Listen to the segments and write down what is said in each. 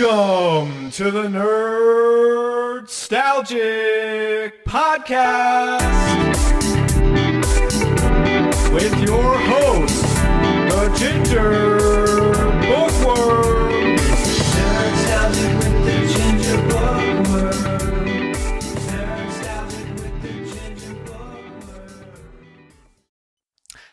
Welcome to the Nerdstalgic podcast with your host, the Ginger Bookworm. Nerdstalgic with the Ginger Bookworm. Nerdstalgic with the Ginger Bookworm.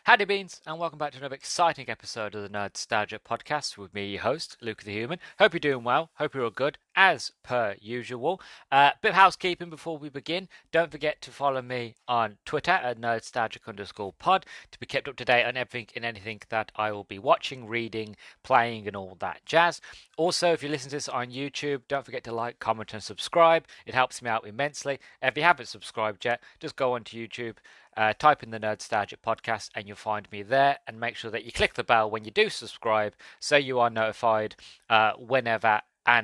Howdy beans, and welcome back to another exciting episode of the Nerdstalgic podcast with me, your host, Luke the Human. Hope you're doing well, hope you're all good, as per usual. Bit of housekeeping before we begin. Don't forget to follow me on Twitter at nerdstalgic_pod to be kept up to date on everything and anything that I will be watching, reading, playing, and all that jazz. Also, if you listen to this on YouTube, don't forget to like, comment, and subscribe. It helps me out immensely. If you haven't subscribed yet, just go onto YouTube. Type in the Nerdstalgic podcast and you'll find me there, and make sure that you click the bell when you do subscribe so you are notified whenever I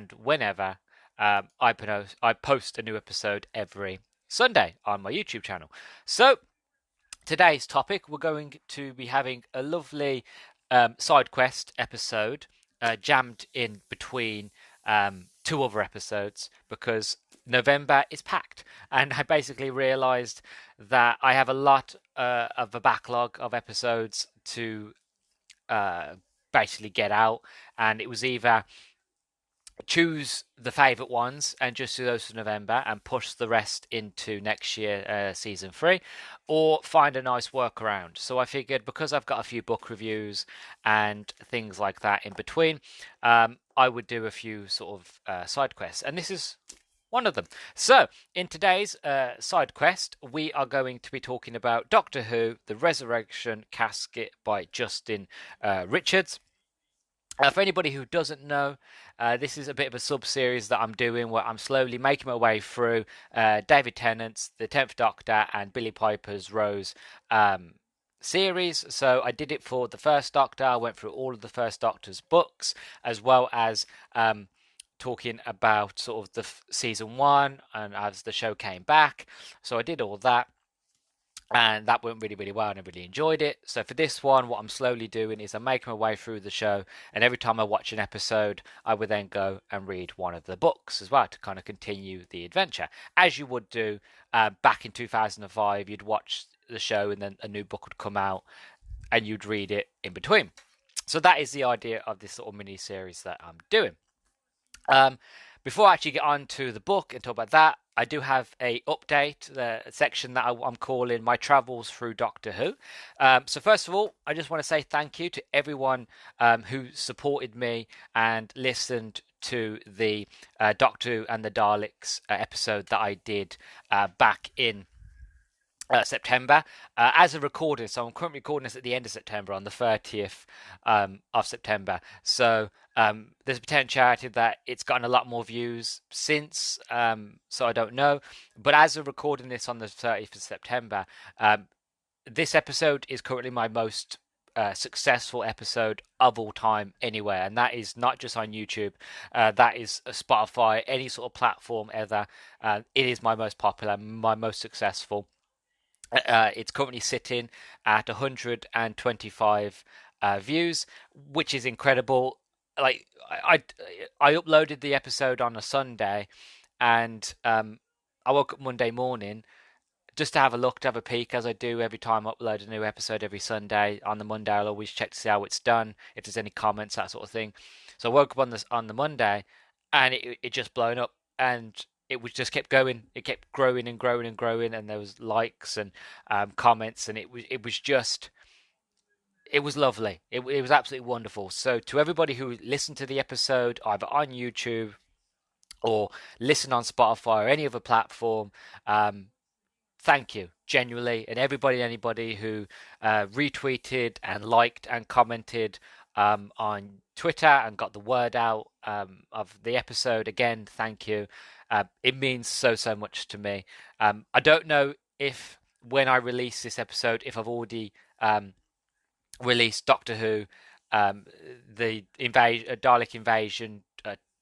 post a new episode every Sunday on my YouTube channel. So today's topic, we're going to be having a lovely side quest episode jammed in between two other episodes because November is packed, and I basically realized that I have a lot of a backlog of episodes to basically get out, and it was either choose the favorite ones and just do those for November and push the rest into next year, season 3, or find a nice workaround. So I figured, because I've got a few book reviews and things like that in between, I would do a few sort of side quests, and this is one of them. So in today's side quest, we are going to be talking about Doctor Who, The Resurrection Casket by Justin Richards. For anybody who doesn't know, this is a bit of a sub-series that I'm doing where I'm slowly making my way through David Tennant's The 10th Doctor and Billy Piper's Rose series. So I did it for the first Doctor. I went through all of the first Doctor's books, as well as talking about sort of the season 1 and as the show came back. So I did all that, and that went really, really well, and I really enjoyed it. So for this one, what I'm slowly doing is I'm making my way through the show, and every time I watch an episode, I would then go and read one of the books as well to kind of continue the adventure, as you would do back in 2005. You'd watch the show, and then a new book would come out, and you'd read it in between. So that is the idea of this sort of mini series that I'm doing. Before I actually get on to the book and talk about that, I do have a update, the section that I'm calling My Travels Through Doctor Who. So first of all, I just want to say thank you to everyone who supported me and listened to the Doctor Who and the Daleks episode that I did back in September. As a recorder, so I'm currently recording this at the end of September, on the 30th of September. So there's a potentiality that it's gotten a lot more views since, so I don't know. But as of recording this on the 30th of September, this episode is currently my most successful episode of all time anywhere, and that is not just on YouTube, that is Spotify, any sort of platform ever. It is my most popular, my most successful. It's currently sitting at 125 views, which is incredible. Like I uploaded the episode on a Sunday, and I woke up Monday morning just to have a look, to have a peek, as I do every time I upload a new episode every Sunday. On the Monday, I'll always check to see how it's done, if there's any comments, that sort of thing. So I woke up on the Monday, and it just blown up, and it was just kept going. It kept growing and growing and growing, and there was likes and comments, and it was lovely. It was absolutely wonderful. So to everybody who listened to the episode either on YouTube or listen on Spotify or any other platform, thank you, genuinely. And anybody who retweeted and liked and commented on Twitter and got the word out of the episode, again, thank you. It means so much to me. I don't know if, when I release this episode, if I've already released Doctor Who, the Dalek Invasion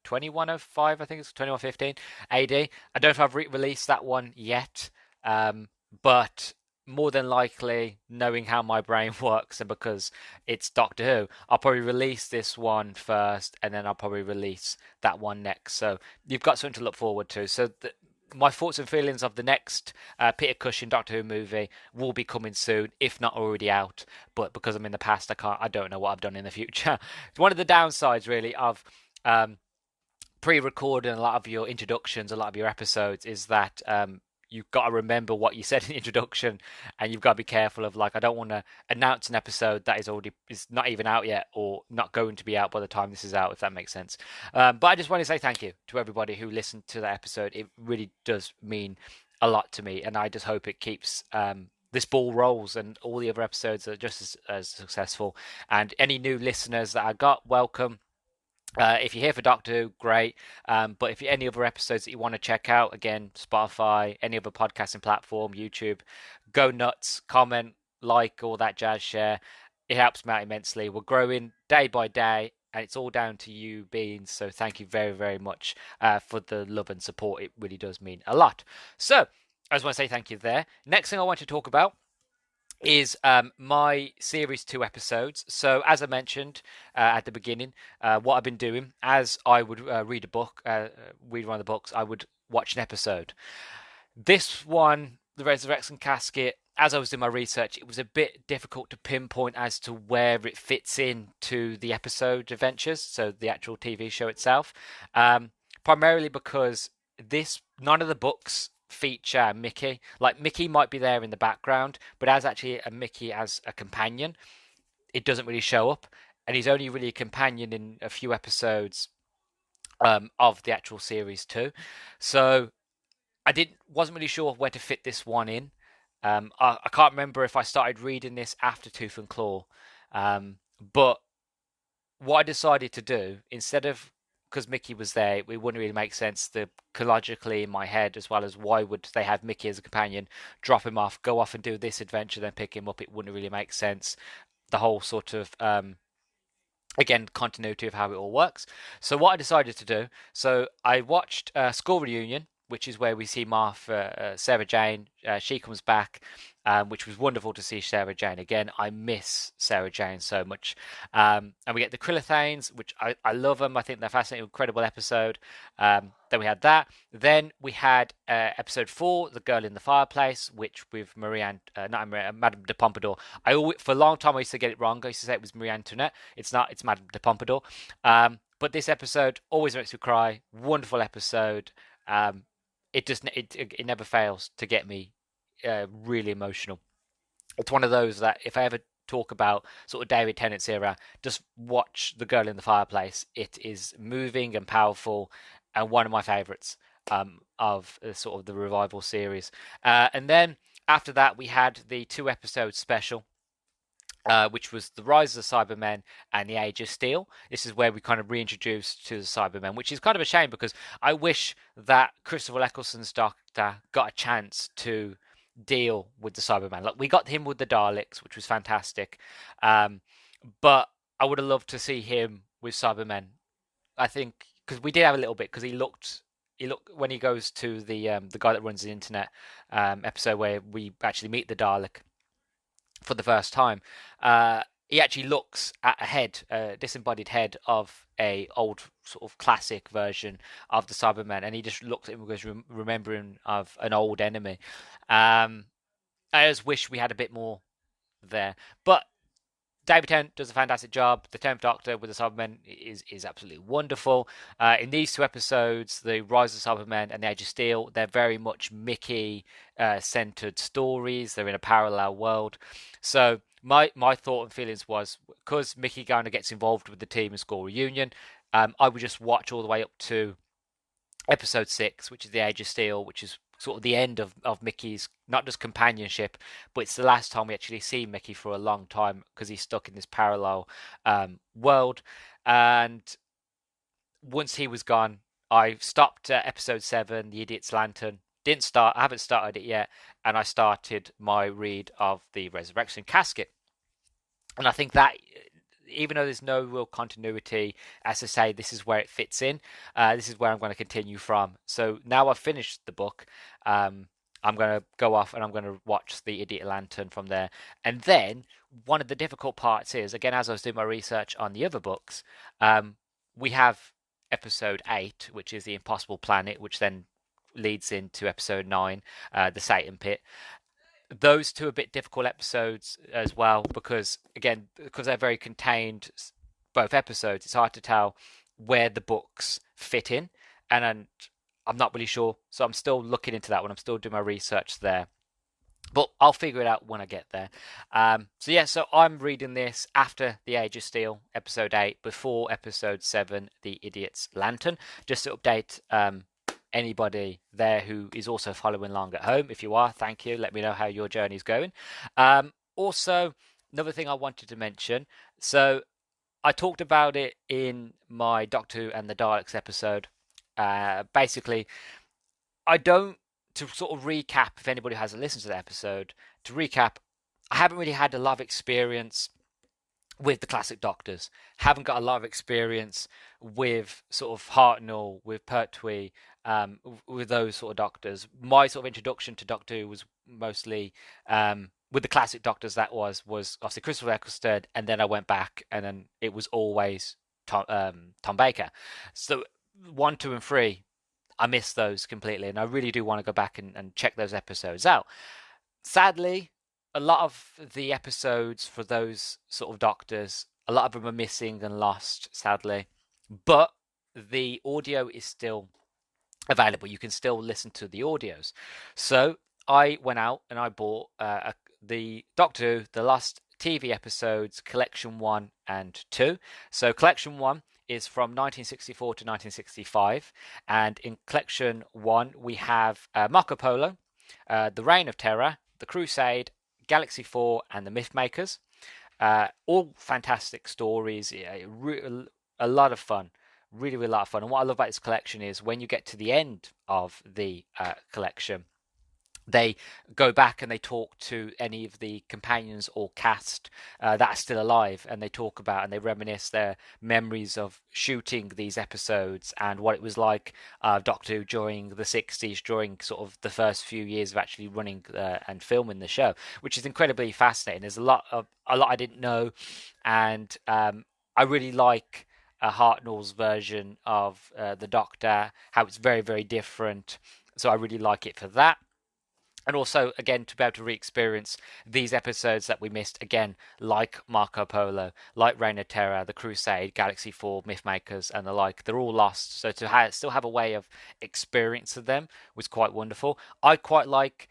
2105, I think it's 2115 AD. I don't know if I've released that one yet, but more than likely, knowing how my brain works and because it's Doctor Who, I'll probably release this one first and then I'll probably release that one next. So you've got something to look forward to. So my thoughts and feelings of the next Peter Cushing Doctor Who movie will be coming soon, if not already out. But because I'm in the past, I don't know what I've done in the future. One of the downsides, really, of pre-recording a lot of your introductions, a lot of your episodes, is that you've got to remember what you said in the introduction, and you've got to be careful of, like, I don't want to announce an episode that is not even out yet, or not going to be out by the time this is out, if that makes sense. But I just want to say thank you to everybody who listened to that episode. It really does mean a lot to me, and I just hope it keeps this ball rolls and all the other episodes are just as successful. And any new listeners that I got, welcome. If you're here for Doctor Who, great. But if any other episodes that you want to check out, again, Spotify, any other podcasting platform, YouTube, go nuts, comment, like, all that jazz, share. It helps me out immensely. We're growing day by day, and it's all down to you, Beans. So thank you very, very much for the love and support. It really does mean a lot. So I just want to say thank you there. Next thing I want to talk about is my series 2 episodes. So as I mentioned at the beginning, what I've been doing, as I would read one of the books, I would watch an episode. This one, the Resurrection Casket, as I was doing my research, it was a bit difficult to pinpoint as to where it fits into the episode adventures, so the actual TV show itself, primarily because none of the books feature Mickey. Like, Mickey might be there in the background, but as actually a Mickey as a companion, it doesn't really show up, and he's only really a companion in a few episodes of the actual series too. So I wasn't really sure where to fit this one in. I can't remember if I started reading this after Tooth and Claw, but what I decided to do, instead of, because Mickey was there, it wouldn't really make sense logically in my head, as well as why would they have Mickey as a companion, drop him off, go off and do this adventure, then pick him up. It wouldn't really make sense. The whole sort of again, continuity of how it all works. So what I decided to do, so I watched School Reunion, which is where we see Martha, Sarah Jane. She comes back, which was wonderful to see Sarah Jane again. I miss Sarah Jane so much. And we get the Krillathanes, which I love them. I think they're fascinating, incredible episode. Then we had that. Then we had episode 4, The Girl in the Fireplace, which with Madame de Pompadour. For a long time I used to get it wrong. I used to say it was Marie Antoinette. It's not. It's Madame de Pompadour. But this episode always makes me cry. Wonderful episode. It never fails to get me really emotional. It's one of those that if I ever talk about sort of David Tennant's era, just watch The Girl in the Fireplace. It is moving and powerful, and one of my favourites of sort of the revival series. And then after that, we had the 2-episode special, which was The Rise of the Cybermen and The Age of Steel. This is where we kind of reintroduced to the Cybermen, which is kind of a shame because I wish that Christopher Eccleston's Doctor got a chance to deal with the Cybermen. Like, we got him with the Daleks, which was fantastic, but I would have loved to see him with Cybermen. I think because we did have a little bit, because he looked when he goes to the guy that runs the internet episode where we actually meet the Dalek for the first time. He actually looks at a disembodied head of a old sort of classic version of the Cybermen, and he just looks at him and goes, remembering of an old enemy. I just wish we had a bit more there, but David Tennant does a fantastic job. The 10th Doctor with the Cybermen is absolutely wonderful. In these 2 episodes, the Rise of the Cybermen and the Age of Steel, they're very much Mickey-centered stories. They're in a parallel world. So my thought and feelings was, because Mickey kind of gets involved with the team in School Reunion, I would just watch all the way up to episode 6, which is the Age of Steel, which is sort of the end of Mickey's, not just companionship, but it's the last time we actually see Mickey for a long time, because he's stuck in this parallel world. And once he was gone, I stopped at episode 7, The Idiot's Lantern. I haven't started it yet, and I started my read of the Resurrection Casket. And I think that, even though there's no real continuity, as I say, this is where it fits in. This is where I'm going to continue from. So now I've finished the book. I'm going to go off and I'm going to watch The Idiot Lantern from there. And then one of the difficult parts is, again, as I was doing my research on the other books, we have episode 8, which is The Impossible Planet, which then leads into episode 9, The Satan Pit. Those two are a bit difficult episodes as well because, again, because they're very contained, both episodes, it's hard to tell where the books fit in. And I'm not really sure. So I'm still looking into that one. I'm still doing my research there. But I'll figure it out when I get there. So I'm reading this after The Age of Steel, episode 8, before episode 7, The Idiot's Lantern, just to update anybody there who is also following along at home. If you are, thank you. Let me know how your journey is going. Also, another thing I wanted to mention. So I talked about it in my Doctor Who and the Daleks episode. Basically, to sort of recap, if anybody hasn't listened to the episode, to recap, I haven't really had a lot of experience with the classic Doctors. Haven't got a lot of experience with sort of Hartnell, with Pertwee, with those sort of Doctors. My sort of introduction to Doctor Who was mostly with the classic Doctors. That was obviously Christopher Eccleston, and then I went back, and then it was always Tom Baker. So 1, 2, and 3. I missed those completely, and I really do want to go back and check those episodes out. Sadly, a lot of the episodes for those sort of Doctors, a lot of them are missing and lost, sadly. But the audio is still available. You can still listen to the audios. So I went out and I bought the Doctor Who, The Lost TV Episodes, Collection 1 and 2. So Collection 1 is from 1964 to 1965, and in Collection 1 we have Marco Polo, The Reign of Terror, The Crusade, Galaxy 4, and The Mythmakers. All fantastic stories, a lot of fun, really a lot of fun. And what I love about this collection is when you get to the end of the collection, they go back and they talk to any of the companions or cast that are still alive, and they talk about and they reminisce their memories of shooting these episodes and what it was like Doctor Who during the 60s, during sort of the first few years of actually running and filming the show, which is incredibly fascinating. There's a lot I didn't know, and I really like Hartnell's version of the Doctor, how it's very different. So I really like it for that. And also, again, to be able to re-experience these episodes that we missed, again, like Marco Polo, like Reign of Terror, The Crusade, Galaxy 4, Mythmakers, and the like, they're all lost. So to still have a way of experiencing them was quite wonderful. I quite like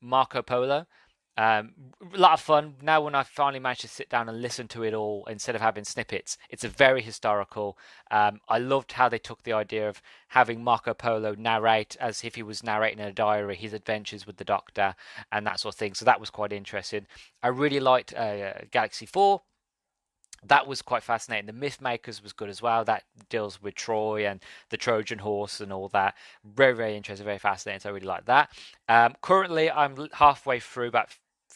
Marco Polo. A lot of fun. Now when I finally managed to sit down and listen to it all instead of having snippets, it's a very historical. I loved how they took the idea of having Marco Polo narrate as if he was narrating in a diary his adventures with the Doctor and that sort of thing. So that was quite interesting. I really liked Galaxy 4. That was quite fascinating. The Mythmakers was good as well. That deals with Troy and the Trojan horse and all that. Very interesting, very fascinating. So I really like that. Currently, I'm halfway through, about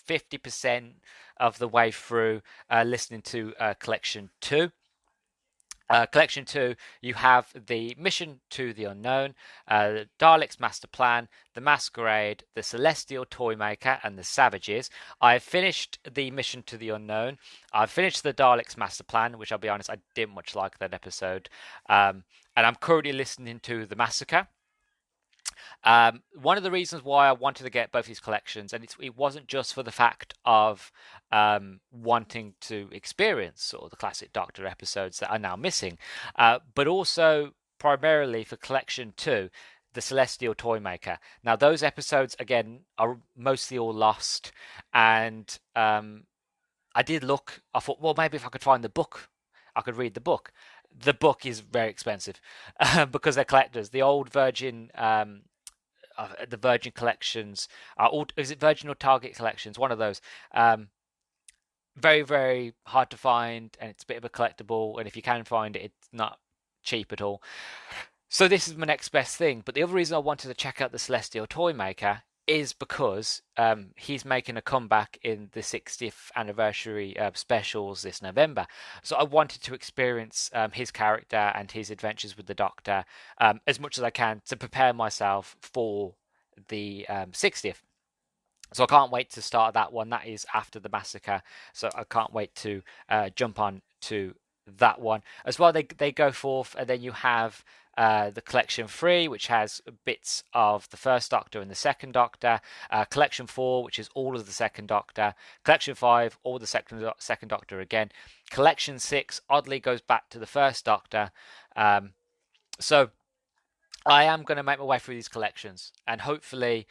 50% of the way through listening to Collection 2. Collection 2, you have the Mission to the Unknown, the Daleks Master Plan, the Masquerade, the Celestial Toymaker, and the Savages. I've finished the Mission to the Unknown. I've finished the Daleks Master Plan, which I'll be honest, I didn't much like that episode. And I'm currently listening to The Massacre. One of the reasons why I wanted to get both these collections, and it wasn't just for the fact of wanting to experience sort of the classic Doctor episodes that are now missing, but also primarily for Collection 2, the Celestial Toymaker. Now, those episodes, again, are mostly all lost, and I did look, I thought, well, maybe if I could find the book, I could read the book. The book is very expensive because they're collectors. The old Virgin, the Virgin collections are all. Is it Virgin or Target collections? One of those. Very hard to find, and it's a bit of a collectible. And if you can find it, it's not cheap at all. So this is my next best thing. But the other reason I wanted to check out the Celestial Toymaker is because he's making a comeback in the 60th anniversary specials this November. So I wanted to experience his character and his adventures with the Doctor as much as I can to prepare myself for the 60th. So I can't wait to start that one. That is after the massacre, so I can't wait to jump on to that one as well. They go forth, and then you have the Collection 3, which has bits of the First Doctor and the Second Doctor. Collection 4, which is all of the Second Doctor. Collection 5, all the Second Doctor again. Collection 6, oddly, goes back to the First Doctor. So I am going to make my way through these collections, and hopefully,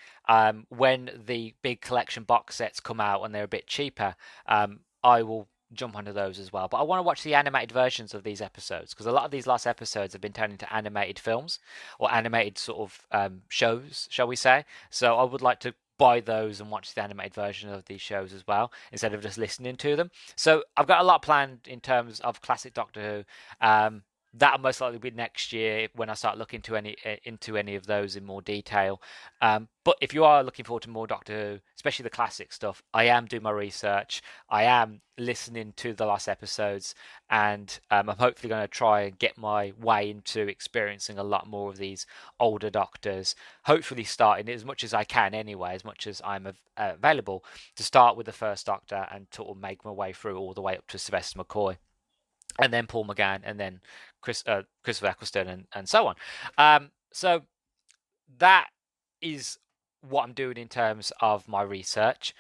when the big collection box sets come out and they're a bit cheaper, I will jump onto those as well. But I want to watch the animated versions of these episodes, because a lot of these last episodes have been turned into animated films or animated sort of shows, shall we say. So I would like to buy those and watch the animated version of these shows as well, instead of just listening to them. So I've got a lot planned in terms of classic Doctor Who. That'll most likely be next year when I start looking into any of those in more detail. But if you are looking forward to more Doctor Who, especially the classic stuff, I am doing my research. I am listening to the last episodes, and I'm hopefully going to try and get my way into experiencing a lot more of these older Doctors. Hopefully, starting as much as I can anyway, as much as I'm available, to start with the First Doctor and sort of make my way through all the way up to Sylvester McCoy, and then Paul McGann, and then Christopher Eccleston, and so on. So that is what I'm doing in terms of my research.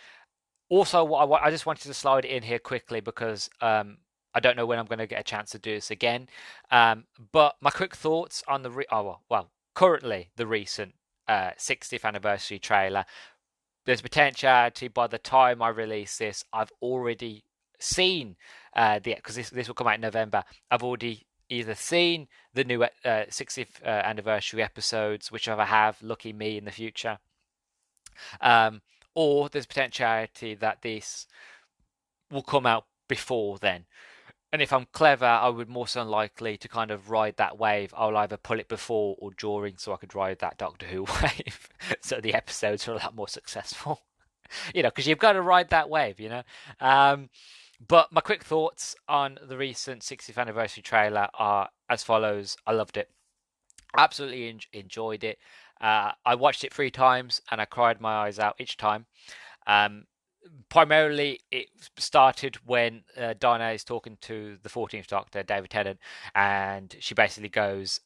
Also, what I just wanted to slide it in here quickly, because I don't know when I'm going to get a chance to do this again. But my quick thoughts on currently the recent 60th anniversary trailer. There's potentiality by the time I release this, I've already seen because this will come out in November. I've already either seen the new 60th anniversary episodes, whichever have, lucky me, in the future, or there's potentiality that this will come out before then. And if I'm clever, I would more so likely to kind of ride that wave. I'll either pull it before or during, so I could ride that Doctor Who wave, so the episodes are a lot more successful. Because you've got to ride that wave, But my quick thoughts on the recent 60th anniversary trailer are as follows. I loved it. Absolutely enjoyed it. I watched it 3 times and I cried my eyes out each time. Primarily, it started when Dinah is talking to the 14th Doctor, David Tennant, and she basically goes,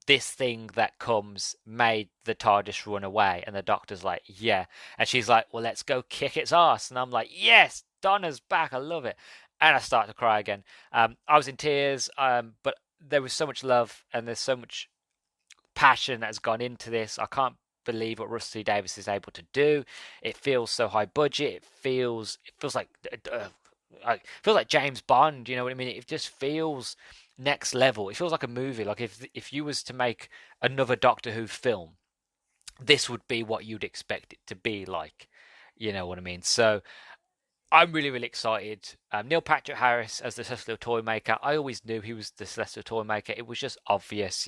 this thing that comes made the TARDIS run away. And the Doctor's like, yeah. And she's like, well, let's go kick its ass. And I'm like, yes, Donna's back. I love it. And I start to cry again. I was in tears, but there was so much love and there's so much passion that has gone into this. I can't believe what Rusty Davies is able to do. It feels so high budget. It feels like James Bond. You know what I mean? It just feels next level. It feels like a movie. Like if you was to make another Doctor Who film, this would be what you'd expect it to be like. You know what I mean? So I'm really, really excited. Neil Patrick Harris as the Celestial Toymaker. I always knew he was the Celestial Toymaker. It was just obvious,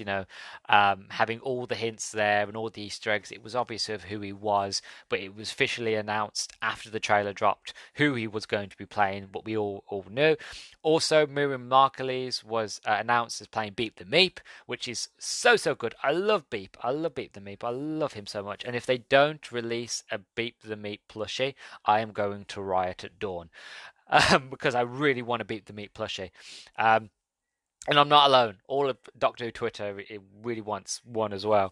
having all the hints there and all the Easter eggs. It was obvious of who he was, but it was officially announced after the trailer dropped who he was going to be playing, what we all knew. Also, Miriam Margolyes was announced as playing Beep the Meep, which is so good. I love Beep. I love Beep the Meep. I love him so much. And if they don't release a Beep the Meep plushie, I am going to riot at dawn. Because I really want to Beep the Meep plushie. And I'm not alone. All of Doctor Who Twitter it really wants one as well.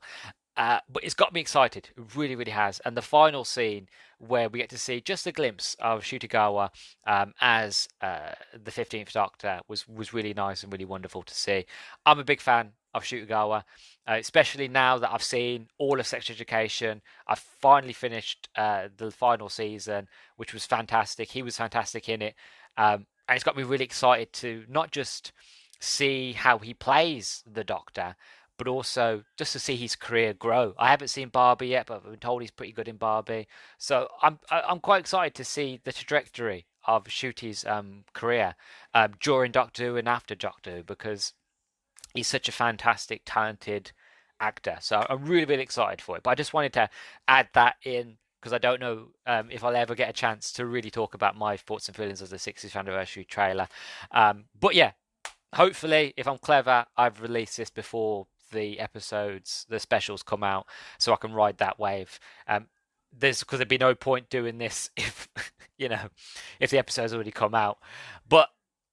But it's got me excited. It really, really has. And the final scene where we get to see just a glimpse of Shutigawa as the 15th Doctor was really nice and really wonderful to see. I'm a big fan of Shutigawa, especially now that I've seen all of Sex Education. I've finally finished the final season, which was fantastic. He was fantastic in it. And it's got me really excited to not just see how he plays the Doctor, but also just to see his career grow. I haven't seen Barbie yet, but I've been told he's pretty good in Barbie. So I'm quite excited to see the trajectory of Shuti's career during Doctor Who and after Doctor Who, because he's such a fantastic, talented actor. So I'm really, really excited for it. But I just wanted to add that in, because I don't know if I'll ever get a chance to really talk about my thoughts and feelings of the 60th anniversary trailer. But yeah, hopefully, if I'm clever, I've released this before the episodes, the specials come out, so I can ride that wave. Because there'd be no point doing this if if the episode's already come out. But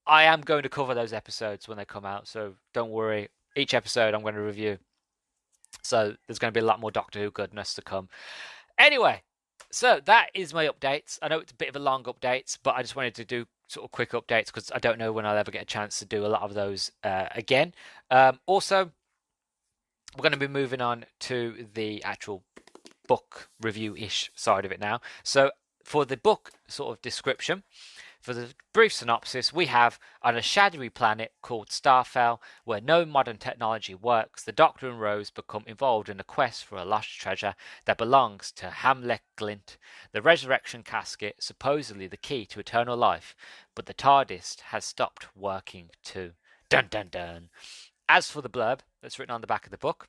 I am going to cover those episodes when they come out, so don't worry. Each episode I'm going to review. So there's going to be a lot more Doctor Who goodness to come. Anyway, so that is my updates. I know it's a bit of a long updates, but I just wanted to do sort of quick updates because I don't know when I'll ever get a chance to do a lot of those again. Also, we're going to be moving on to the actual book review-ish side of it now. So for the book sort of description, for the brief synopsis, we have on a shadowy planet called Starfell, where no modern technology works, the Doctor and Rose become involved in a quest for a lost treasure that belongs to Hamlet Glint, the Resurrection Casket, supposedly the key to eternal life, but the TARDIS has stopped working too. Dun dun dun. As for the blurb that's written on the back of the book,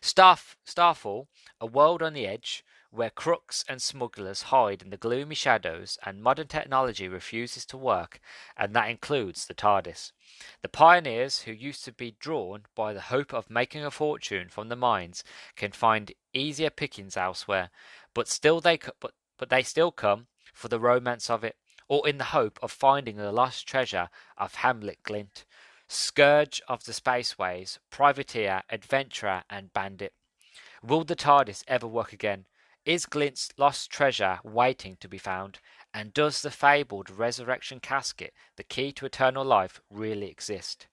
Starfall, a world on the edge, where crooks and smugglers hide in the gloomy shadows and modern technology refuses to work, and that includes the TARDIS. The pioneers who used to be drawn by the hope of making a fortune from the mines can find easier pickings elsewhere, but they still come for the romance of it, or in the hope of finding the lost treasure of Hamlet Glint, scourge of the spaceways, privateer, adventurer, and bandit. Will the TARDIS ever work again? Is Glint's lost treasure waiting to be found? And does the fabled Resurrection Casket, the key to eternal life, really exist?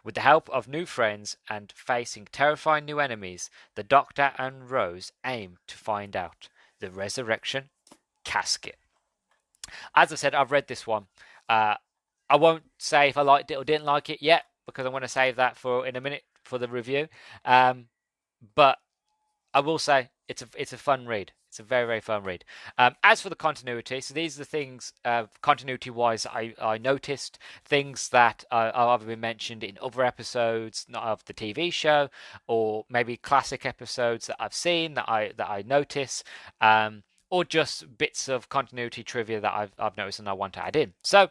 With the help of new friends and facing terrifying new enemies, the Doctor and Rose aim to find out. The Resurrection Casket. As I said, I've read this one. I won't say if I liked it or didn't like it yet, because I want to save that for in a minute for the review. But I will say it's a fun read. It's a very, very fun read. As for the continuity, so these are the things continuity-wise I noticed, things that have either been mentioned in other episodes, not of the TV show, or maybe classic episodes that I've seen that I notice, or just bits of continuity trivia that I've noticed and I want to add in. So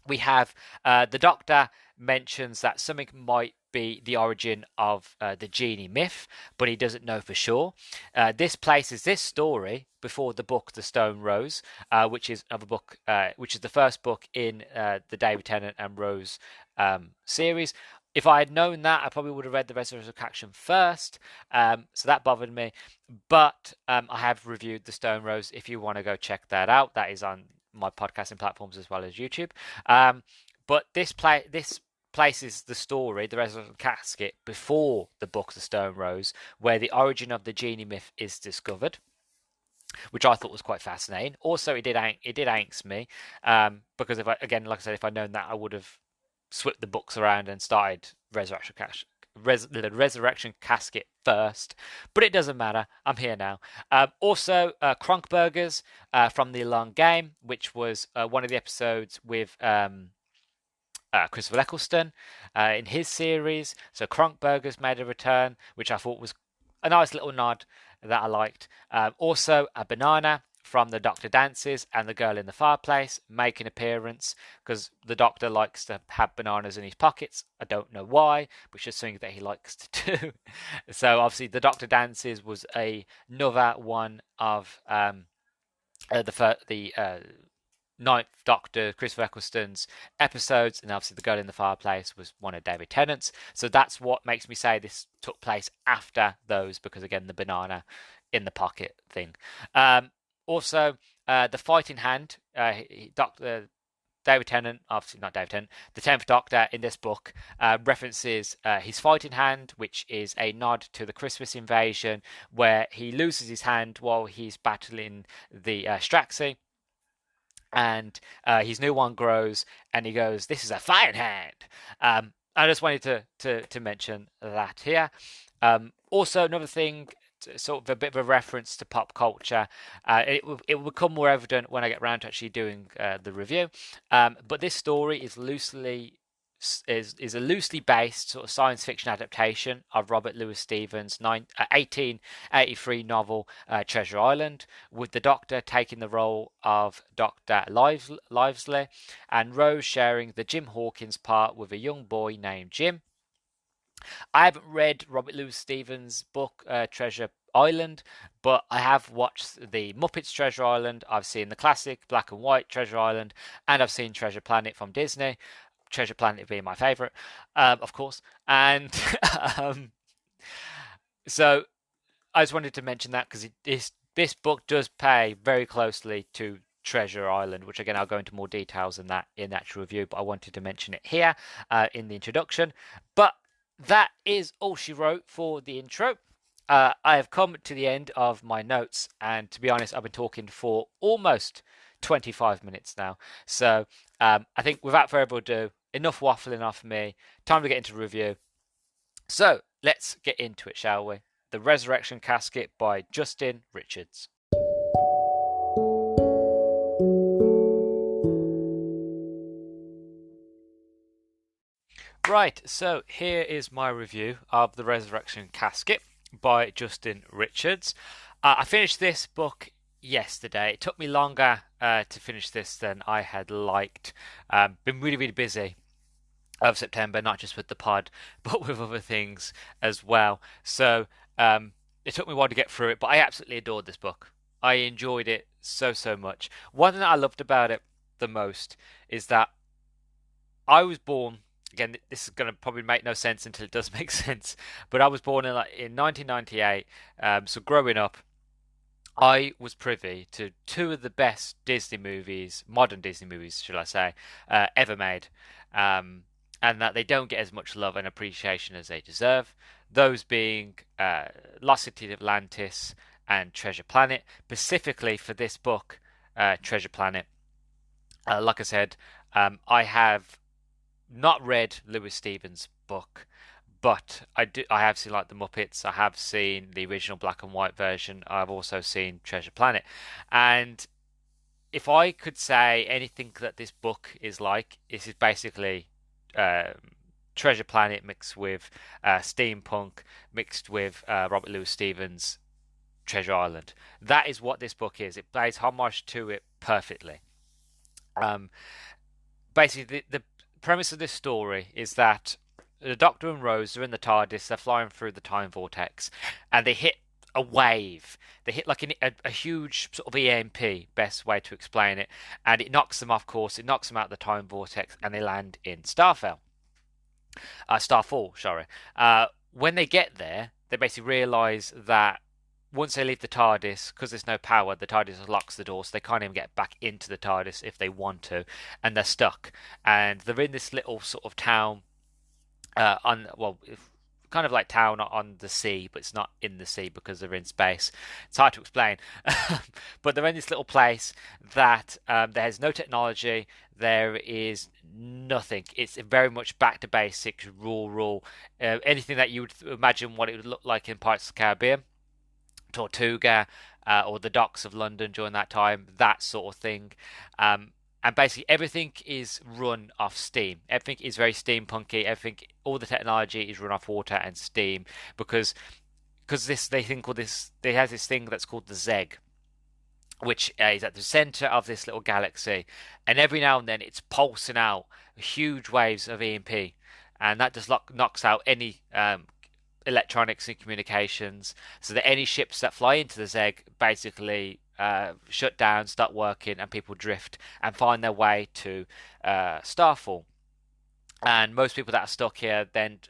we have the Doctor mentions that something might be the origin of the genie myth, but he doesn't know for sure. This places this story before the book The Stone Rose, which is another book, which is the first book in the David Tennant and Rose series. If I had known that, I probably would have read the Resurrection first, so that bothered me. But I have reviewed The Stone Rose. If you want to go check that out, that is on my podcasting platforms as well as YouTube. But this places the story, the Resurrection Casket, before the book The Stone Rose, where the origin of the genie myth is discovered, which I thought was quite fascinating. Also, it did angst me, because like I said, if I'd known that, I would have swept the books around and started Resurrection Casket first, but it doesn't matter. I'm here now. Also, Kronkburgers from The Long Game, which was one of the episodes with Christopher Eccleston in his series. So Kronkburgers made a return, which I thought was a nice little nod that I liked. Also, a banana from The Doctor Dances and The Girl in the Fireplace make an appearance, because the Doctor likes to have bananas in his pockets. I don't know why, but it's just something that he likes to do. So obviously The Doctor Dances was another one of the Ninth Doctor, Christopher Eccleston's episodes, and obviously The Girl in the Fireplace was one of David Tennant's. So that's what makes me say this took place after those, because again, the banana in the pocket thing. Also, the fighting hand, Doctor David Tennant, obviously not David Tennant, the 10th Doctor in this book references his fighting hand, which is a nod to the Christmas invasion, where he loses his hand while he's battling the Straxi. And his new one grows, and he goes, "This is a fighting hand." I just wanted to mention that here. Also, another thing, sort of a bit of a reference to pop culture. It will become more evident when I get around to actually doing the review. But this story is a loosely based sort of science fiction adaptation of Robert Louis Steven's 1883 novel Treasure Island, with the Doctor taking the role of Dr. Livesley, and Rose sharing the Jim Hawkins part with a young boy named Jim. I haven't read Robert Louis Stevenson' book Treasure Island, but I have watched the Muppets Treasure Island. I've seen the classic black and white Treasure Island, and I've seen Treasure Planet from Disney. Treasure Planet being my favorite, of course. And um, so I just wanted to mention that because this book does pay very closely to Treasure Island, which again I'll go into more details in that actual review, but I wanted to mention it here in the introduction. But that is all she wrote for the intro. I have come to the end of my notes, and to be honest, I've been talking for almost 25 minutes now. So I think without further ado, enough waffling off me. Time to get into review. So let's get into it, shall we? The Resurrection Casket by Justin Richards. Right, so here is my review of The Resurrection Casket by Justin Richards. I finished this book yesterday. It took me longer to finish this than I had liked. Been really, really busy of September, not just with the pod, but with other things as well. So it took me a while to get through it, but I absolutely adored this book. I enjoyed it so much. One thing that I loved about it the most is that I was born. Again, this is going to probably make no sense until it does make sense. But I was born in 1998. So growing up, I was privy to two of the best Disney movies, modern Disney movies, should I say, ever made. And that they don't get as much love and appreciation as they deserve. Those being Lost City of Atlantis and Treasure Planet. Specifically for this book, Treasure Planet. Like I said, I have not read Louis Stevens' book, but I have seen like the Muppets. I have seen the original black and white version. I've also seen Treasure Planet, and if I could say anything that this book is like, this is basically Treasure Planet mixed with steampunk, mixed with Robert Louis Stevens' Treasure Island. That is what this book is. It pays homage to it perfectly. Um, Basically, the premise of this story is that the Doctor and Rose are in the TARDIS. They're flying through the time vortex, and they hit a wave. They hit like a huge sort of EMP, best way to explain it, and it knocks them off course. It knocks them out of the time vortex, and they land in Starfall. Sorry. When they get there, they basically realise that once they leave the TARDIS, because there's no power, the TARDIS locks the door, so they can't even get back into the TARDIS if they want to, and they're stuck. And they're in this little sort of town, kind of like town on the sea, but it's not in the sea because they're in space. It's hard to explain, but they're in this little place that there's no technology. There is nothing. It's very much back to basics, rural, anything that you would imagine what it would look like in Pirates of the Caribbean. Tortuga, or the docks of London during that time, that sort of thing. And basically everything is run off steam. Everything is very steampunky. All the technology is run off water and steam because they have this thing that's called the Zeg, which is at the center of this little galaxy, and every now and then it's pulsing out huge waves of EMP, and that just knocks out any electronics and communications, so that any ships that fly into the Zeg basically shut down, start working, and people drift and find their way to Starfall. And most people that are stuck here then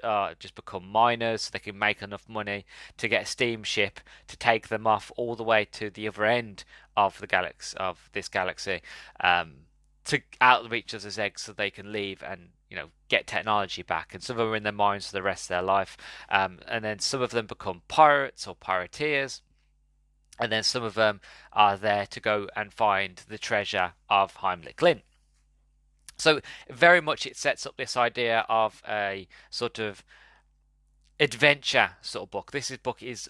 just become miners, so they can make enough money to get a steamship to take them off all the way to the other end of this galaxy, to out of reach of the Zeg, so they can leave and get technology back. And some of them are in their mines for the rest of their life, and then some of them become pirates or pirateers, and then some of them are there to go and find the treasure of Heimlich Glint. So very much it sets up this idea of a sort of adventure sort of book. Book is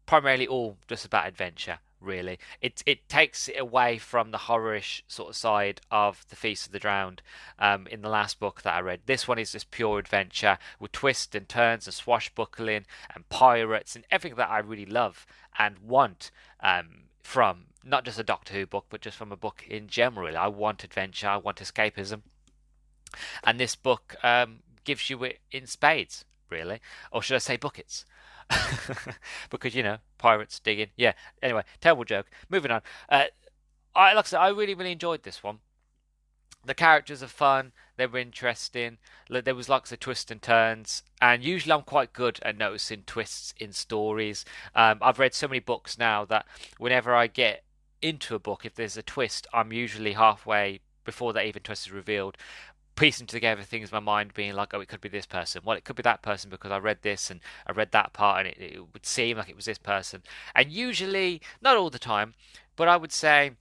primarily all just about adventure, really. It takes it away from the horrorish sort of side of the Feast of the Drowned in the last book that I read. This one is just pure adventure with twists and turns and swashbuckling and pirates and everything that I really love and want from not just a Doctor Who book, but just from a book in general. I want adventure, I want escapism, and this book gives you it in spades. really, or should I say buckets? Because pirates digging. Yeah. Anyway, terrible joke. Moving on. Like I said, I really really enjoyed this one. The characters are fun. They were interesting. There was lots of twists and turns, and usually I'm quite good at noticing twists in stories. I've read so many books now that whenever I get into a book, if there's a twist, I'm usually halfway before that even twist is revealed, piecing together things in my mind, being like, oh, it could be this person. Well, it could be that person because I read this and I read that part, and it would seem like it was this person. And usually, not all the time, but I would say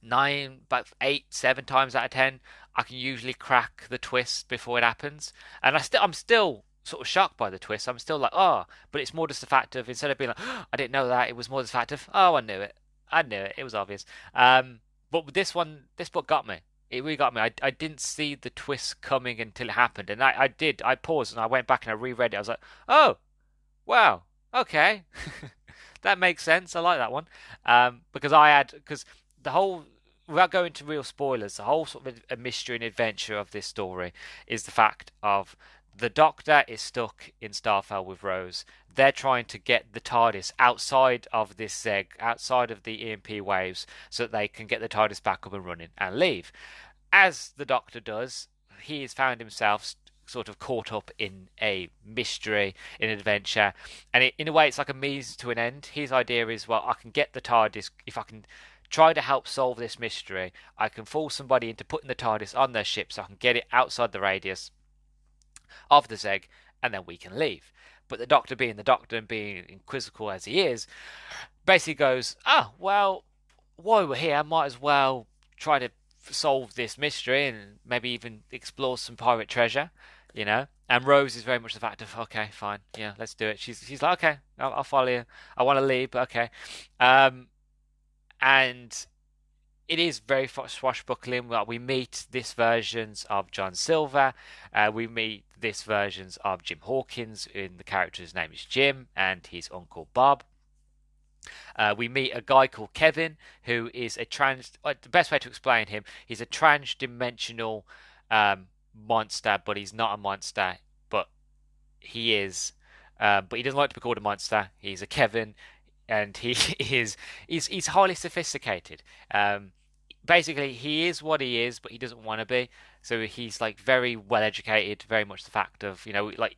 nine, about 8, 7 times out of 10, I can usually crack the twist before it happens. And I'm still sort of shocked by the twist. I'm still like, oh, but it's more just the fact of, instead of being like, oh, I didn't know that, it was more the fact of, oh, I knew it. I knew it. It was obvious. But with this book got me. It really got me. I didn't see the twist coming until it happened, and I did. I paused and I went back and I reread it. I was like, oh, wow, okay, that makes sense. I like that one. Because the whole, without going into real spoilers, the whole sort of a mystery and adventure of this story is the fact of the Doctor is stuck in Starfell with Rose. They're trying to get the TARDIS outside of this Zeg, outside of the EMP waves, so that they can get the TARDIS back up and running and leave. As the Doctor does, he has found himself sort of caught up in a mystery, in an adventure, and in a way it's like a means to an end. His idea is, well, I can get the TARDIS, if I can try to help solve this mystery, I can fool somebody into putting the TARDIS on their ship so I can get it outside the radius of the Zeg, and then we can leave. But the Doctor, being the Doctor and being inquisitive as he is, basically goes, oh, well, while we're here, I might as well try to solve this mystery and maybe even explore some pirate treasure, you know. And Rose is very much the fact of, okay, fine, yeah, let's do it. She's like, okay, I'll follow you. I want to leave, but okay. And it is very swashbuckling. We meet this versions of John Silver. We meet this versions of Jim Hawkins, in the character's name is Jim, and his uncle Bob. We meet a guy called Kevin, who is the best way to explain him, he's a trans-dimensional monster, but he's not a monster, but he is. But he doesn't like to be called a monster. He's a Kevin, and he's highly sophisticated. Basically, he is what he is, but he doesn't want to be. So he's like very well educated, very much the fact of, like,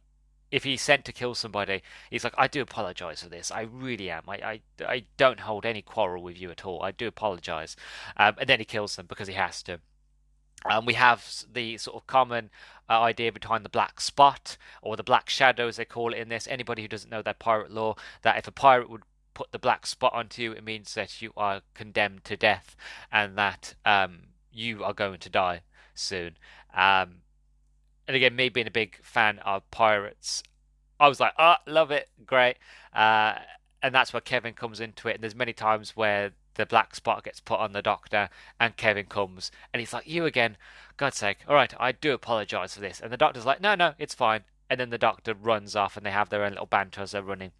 if he's sent to kill somebody, he's like, I do apologize for this. I really am. I don't hold any quarrel with you at all. I do apologize. And then he kills them because he has to. We have the sort of common idea behind the black spot, or the black shadow as they call it in this. Anybody who doesn't know their pirate law, that if a pirate would put the black spot onto you, it means that you are condemned to death, and that you are going to die soon. And again, me being a big fan of pirates, I was like, oh, love it, great. And that's where Kevin comes into it. And there's many times where the black spot gets put on the Doctor, and Kevin comes, and he's like, you again, God's sake, all right, I do apologise for this. And the Doctor's like, no, it's fine. And then the Doctor runs off, and they have their own little banter as they're running.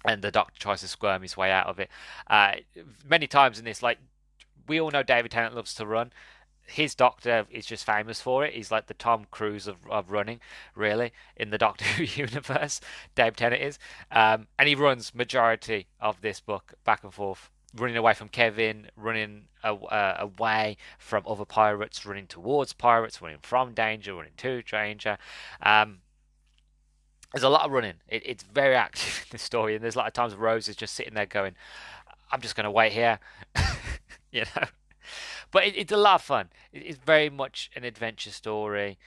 And the Doctor tries to squirm his way out of it. Many times in this, like, we all know David Tennant loves to run. His Doctor is just famous for it. He's like the Tom Cruise of running, really, in the Doctor Who universe. David Tennant is. And he runs majority of this book back and forth, running away from Kevin, running away from other pirates, running towards pirates, running from danger, running to danger. There's a lot of running. It's very active in the story, and there's a lot of times Rose is just sitting there going, I'm just going to wait here, you know. But it's a lot of fun. It's very much an adventure story.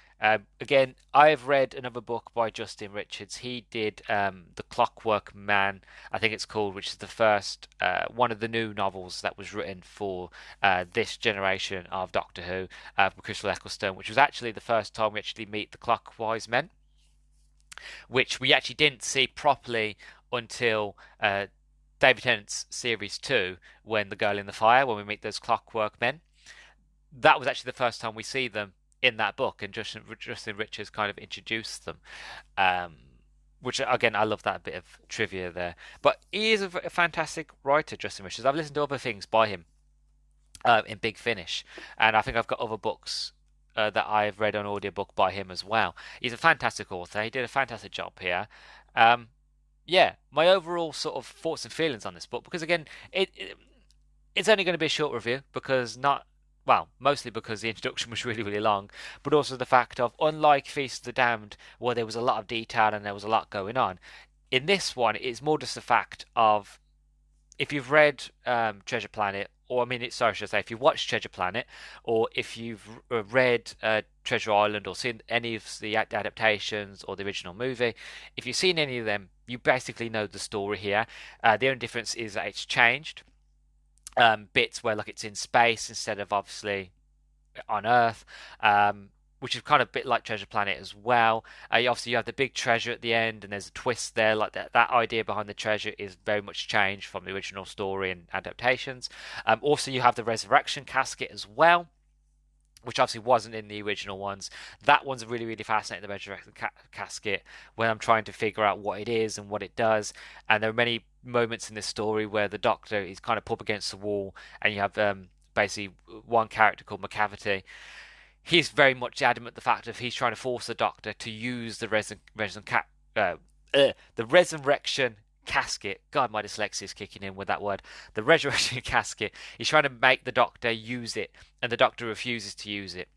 Again, I've read another book by Justin Richards. He did The Clockwork Man, I think it's called, which is the first one of the new novels that was written for this generation of Doctor Who, from Crystal Ecclestone, which was actually the first time we actually meet the Clockwise Men, which we actually didn't see properly until David Tennant's Series 2, when The Girl in the Fire, when we meet those Clockwork Men. That was actually the first time we see them in that book, and Justin Richards kind of introduced them. Which, again, I love that bit of trivia there. But he is a fantastic writer, Justin Richards. I've listened to other things by him in Big Finish, and I think I've got other books that I've read on audiobook by him as well. He's a fantastic author. He did a fantastic job here. Um, yeah, my overall sort of thoughts and feelings on this book, because again, it's only going to be a short review because not well, mostly because the introduction was really, really long, but also the fact of, unlike Feast of the Damned, where there was a lot of detail and there was a lot going on, in this one, it's more just the fact of, if you've read Treasure Planet, or I mean, sorry, should I say, if you've watched Treasure Planet, or if you've read Treasure Island, or seen any of the adaptations or the original movie, if you've seen any of them, you basically know the story here. The only difference is that it's changed. Bits where like it's in space instead of obviously on Earth, which is kind of a bit like Treasure Planet as well. Obviously, you have the big treasure at the end, and there's a twist there. Like that idea behind the treasure is very much changed from the original story and adaptations. Also, you have the Resurrection Casket as well, which obviously wasn't in the original ones. That one's really, really fascinating, the Resurrection Casket, when I'm trying to figure out what it is and what it does. And there are many moments in this story where the Doctor is kind of put up against the wall, and you have basically one character called McCavity. He's very much adamant the fact of he's trying to force the Doctor to use the the Resurrection Casket. God, my dyslexia is kicking in with that word. The Resurrection Casket. He's trying to make the Doctor use it, and the Doctor refuses to use it.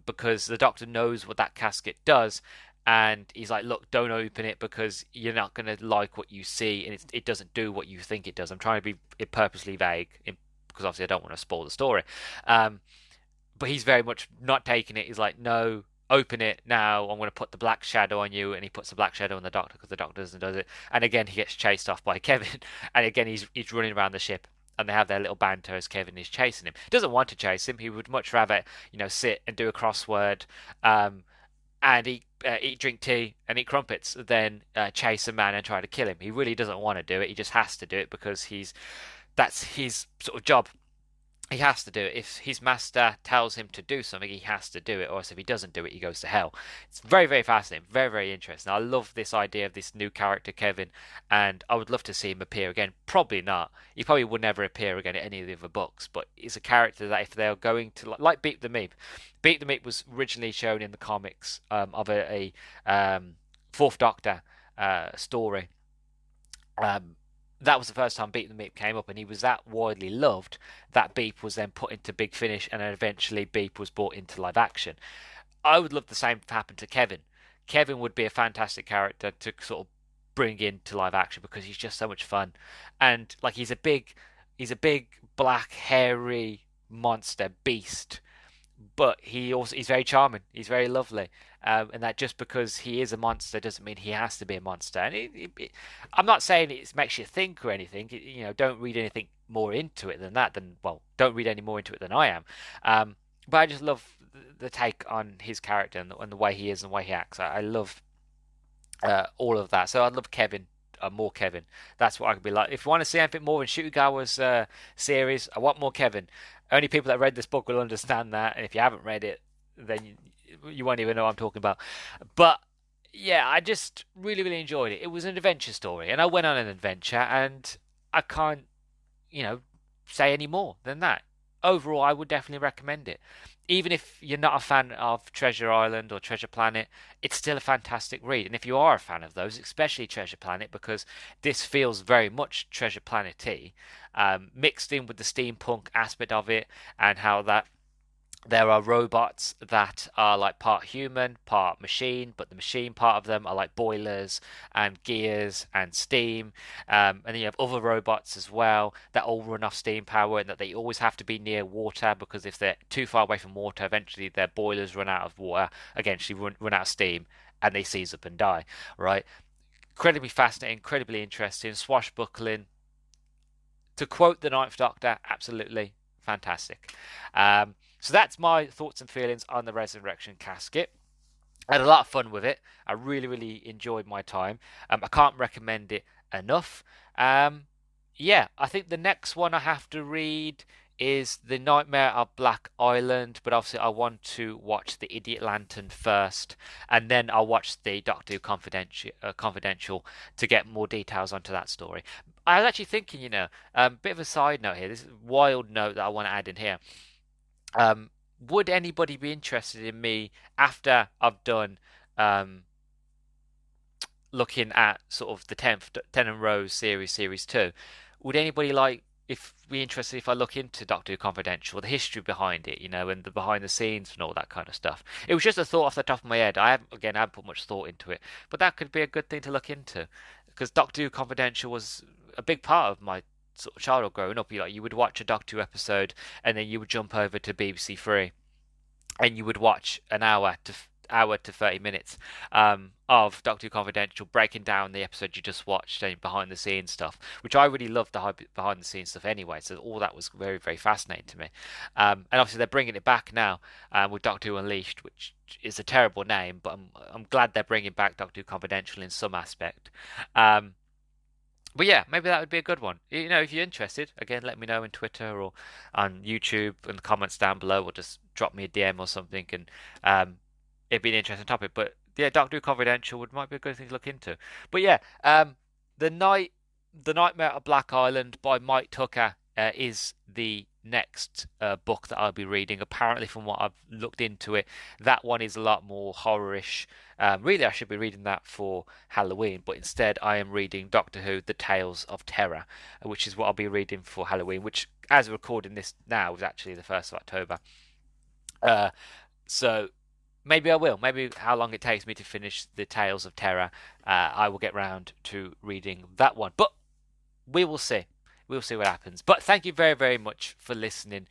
Because the Doctor knows what that casket does, and he's like, look, don't open it because you're not going to like what you see, and it doesn't do what you think it does. I'm trying to be purposely vague because obviously I don't want to spoil the story. But he's very much not taking it. He's like, no, open it now. I'm going to put the black shadow on you. And he puts the black shadow on the Doctor because the Doctor doesn't do it. And again, he gets chased off by Kevin. And again, he's running around the ship. And they have their little banter as Kevin is chasing him. He doesn't want to chase him. He would much rather, sit and do a crossword, and eat, drink tea, and eat crumpets than chase a man and try to kill him. He really doesn't want to do it. He just has to do it because that's his sort of job. He has to do it. If his master tells him to do something, he has to do it, or else if he doesn't do it, he goes to hell. It's very, very fascinating, very, very interesting. I love this idea of this new character, Kevin, and I would love to see him appear again. Probably not. He probably would never appear again in any of the other books, but he's a character that if they're going to, like Beat the Meep. Beat the Meep was originally shown in the comics of a Fourth Doctor story. That was the first time Beep the Meep came up, and he was that widely loved that Beep was then put into Big Finish, and then eventually Beep was brought into live action. I would love the same to happen to Kevin. Kevin would be a fantastic character to sort of bring into live action because he's just so much fun, and like he's a big black hairy monster beast, but he's very charming. He's very lovely, and that just because he is a monster doesn't mean he has to be a monster. And I'm not saying it makes you think or anything. Don't read anything more into it than that. Don't read any more into it than I am. But I just love the take on his character and the way he is and the way he acts. I love all of that. So I love Kevin. More Kevin. That's what I could be like. If you want to see anything more in Shutogawa's series, I want more Kevin. Only people that read this book will understand that, and if you haven't read it, then you won't even know what I'm talking about. But yeah, I just really, really enjoyed it. It was an adventure story, and I went on an adventure, and I can't, say any more than that. Overall, I would definitely recommend it. Even if you're not a fan of Treasure Island or Treasure Planet, it's still a fantastic read. And if you are a fan of those, especially Treasure Planet, because this feels very much Treasure Planet-y, mixed in with the steampunk aspect of it, and how that there are robots that are like part human, part machine, but the machine part of them are like boilers and gears and steam. And then you have other robots as well that all run off steam power, and that they always have to be near water because if they're too far away from water, eventually their boilers run out of water, eventually run out of steam, and they seize up and die, right? Incredibly fascinating, incredibly interesting, swashbuckling. To quote the Ninth Doctor, absolutely fantastic. So that's my thoughts and feelings on the Resurrection Casket. I had a lot of fun with it. I really, really enjoyed my time. I can't recommend it enough. Yeah, I think the next one I have to read is The Nightmare of Black Island, but obviously I want to watch The Idiot Lantern first, and then I'll watch the Doctor Who Confidential to get more details onto that story. I was actually thinking, bit of a side note here, this is a wild note that I want to add in here. would anybody be interested in me after I've done looking at sort of the Tennant Rose series 2? Would anybody be interested if I look into Doctor Who Confidential, the history behind it, and the behind the scenes and all that kind of stuff? It was just a thought off the top of my head. I haven't put much thought into it, but that could be a good thing to look into, because Doctor Who Confidential was a big part of my sort of childhood growing up. You would watch a Doctor Who episode and then you would jump over to BBC Three and you would watch an hour to 30 minutes of Doctor Who Confidential, breaking down the episode you just watched and behind the scenes stuff, which I really loved, the behind the scenes stuff anyway. So all that was very, very fascinating to me. And obviously they're bringing it back now with Doctor Who Unleashed, which is a terrible name, but I'm glad they're bringing back Doctor Who Confidential in some aspect. But yeah, maybe that would be a good one. If you're interested, again, let me know on Twitter or on YouTube in the comments down below, or just drop me a DM or something, and it'd be an interesting topic. But yeah, Doctor Who Confidential might be a good thing to look into. But yeah, the Nightmare of Black Island by Mike Tucker is the next book that I'll be reading. Apparently, from what I've looked into it, that one is a lot more horror-ish. Really, I should be reading that for Halloween, but instead I am reading Doctor Who: The Tales of Terror, which is what I'll be reading for Halloween, which, as we're recording this now, is actually the 1st of October. So maybe I will. Maybe how long it takes me to finish the Tales of Terror, I will get round to reading that one. But we will see. We'll see what happens. But thank you very, very much for listening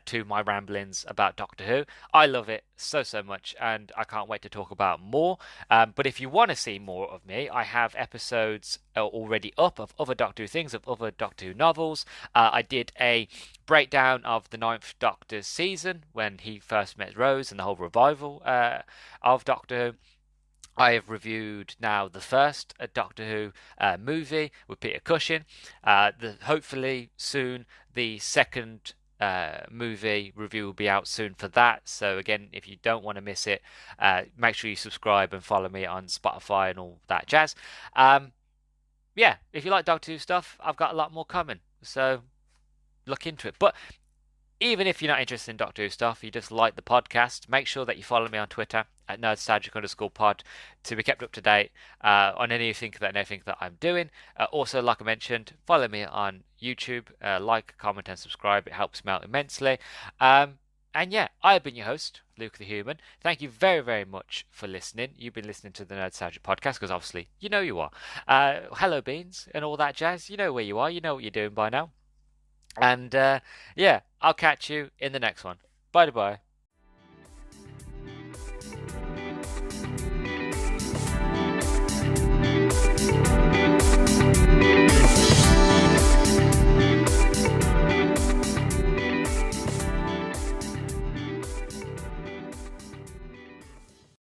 to my ramblings about Doctor Who. I love it so, so much, and I can't wait to talk about more. But if you want to see more of me, I have episodes already up of other Doctor Who things, of other Doctor Who novels. I did a breakdown of the 9th Doctor's season when he first met Rose and the whole revival of Doctor Who. I have reviewed now the first Doctor Who movie with Peter Cushing. Hopefully soon the second movie review will be out soon for that. So again, if you don't want to miss it, make sure you subscribe and follow me on Spotify and all that jazz. Yeah, if you like Doctor Who stuff, I've got a lot more coming. So look into it. But even if you're not interested in Doctor Who stuff, you just like the podcast, make sure that you follow me on Twitter at Nerdstalgic_pod to be kept up to date on anything that I'm doing. Also, like I mentioned, follow me on YouTube, like, comment, and subscribe. It helps me out immensely. And yeah, I've been your host, Luke the Human. Thank you very, very much for listening. You've been listening to the Nerdstalgic podcast because obviously you know you are. Hello, Beans, and all that jazz. You know where you are. You know what you're doing by now. And yeah, I'll catch you in the next one. Bye bye.